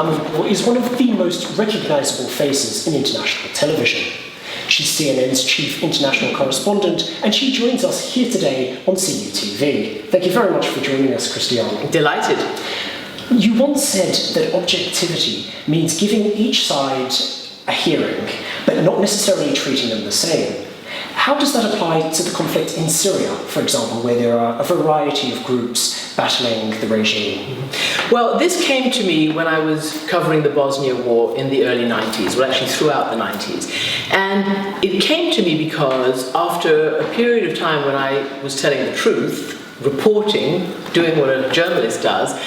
Amanpour is one of the most recognisable faces in international television. She's CNN's Chief International Correspondent, and she joins us here today on CUTV. Thank you very much for joining us, Christiane. Delighted. You once said that objectivity means giving each side a hearing, but not necessarily treating them the same. How does that apply to the conflict in Syria, for example, where there are a variety of groups battling the regime? Well, this came to me when I was covering the Bosnia War in the early 90s, well actually throughout the 90s. And it came to me because after a period of time when I was telling the truth, reporting, doing what a journalist does,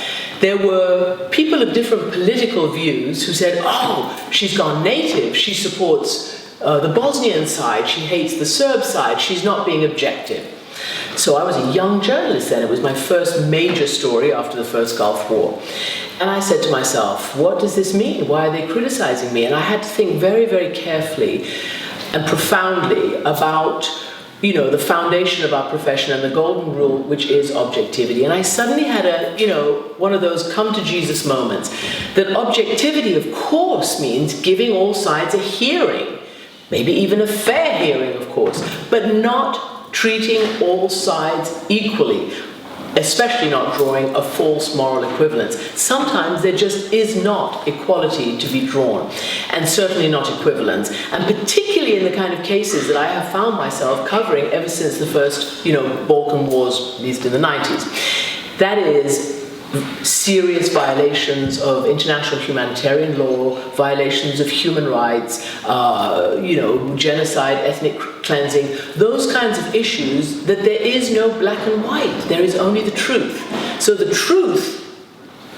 there were people of different political views who said, oh, she's gone native, she supports the Bosnian side, she hates the Serb side, she's not being objective. So I was a young journalist then, it was my first major story after the first Gulf War. And I said to myself, what does this mean? Why are they criticizing me? And I had to think very, very carefully and profoundly about the foundation of our profession and the golden rule, which is objectivity. And I suddenly had one of those come to Jesus moments, that objectivity, of course, means giving all sides a hearing, maybe even a fair hearing, of course, but not treating all sides equally, especially not drawing a false moral equivalence. Sometimes there just is not equality to be drawn, and certainly not equivalence, and particularly in the kind of cases that I have found myself covering ever since the first, Balkan Wars, at least in the 90s. That is serious violations of international humanitarian law, violations of human rights, genocide, ethnic cleansing, those kinds of issues that there is no black and white, there is only the truth. So the truth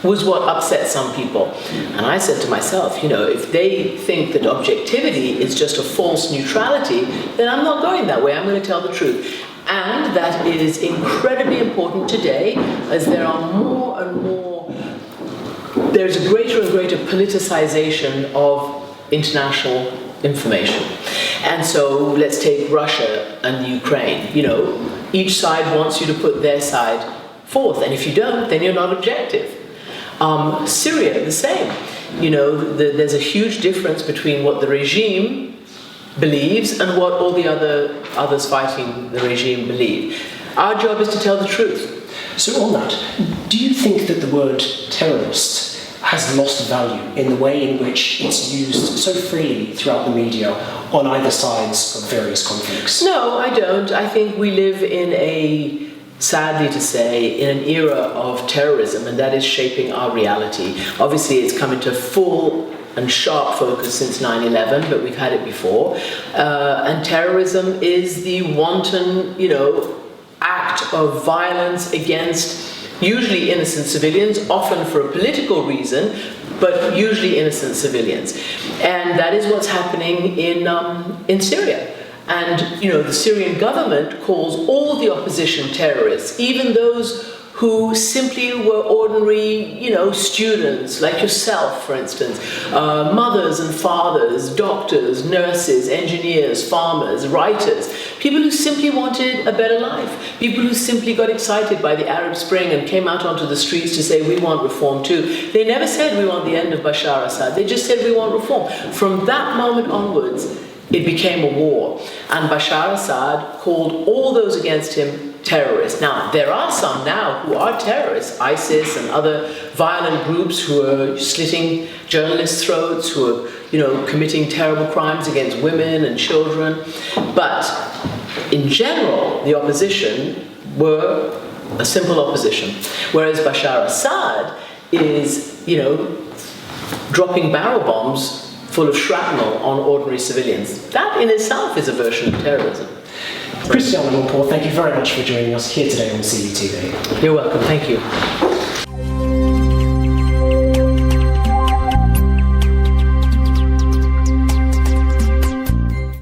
was what upset some people. And I said to myself, if they think that objectivity is just a false neutrality, then I'm not going that way, I'm going to tell the truth. And that is incredibly important today, as there are more and more, there's a greater and greater politicization of international information. And so let's take Russia and Ukraine. Each side wants you to put their side forth, and if you don't, then you're not objective. Syria, the same. There's a huge difference between what the regime believes and what all the others fighting the regime believe. Our job is to tell the truth. So on that, do you think that the word terrorist has lost value in the way in which it's used so freely throughout the media on either sides of various conflicts? No, I don't. I think we live in sadly to say, in an era of terrorism, and that is shaping our reality. Obviously, it's come into full and sharp focus since 9/11, but we've had it before. And terrorism is the wanton, act of violence against usually innocent civilians, often for a political reason, but usually innocent civilians. And that is what's happening in Syria. And, the Syrian government calls all the opposition terrorists, even those who simply were ordinary, students, like yourself, for instance, mothers and fathers, doctors, nurses, engineers, farmers, writers, people who simply wanted a better life, people who simply got excited by the Arab Spring and came out onto the streets to say, we want reform too. They never said we want the end of Bashar Assad, they just said we want reform. From that moment onwards, it became a war, and Bashar Assad called all those against him terrorists. Now, there are some now who are terrorists, ISIS and other violent groups who are slitting journalists' throats, who are, committing terrible crimes against women and children. But in general, the opposition were a simple opposition, whereas Bashar Assad is, dropping barrel bombs full of shrapnel on ordinary civilians. That in itself is a version of terrorism. Christiane Amanpour, thank you very much for joining us here today on CUTV. You're welcome, thank you.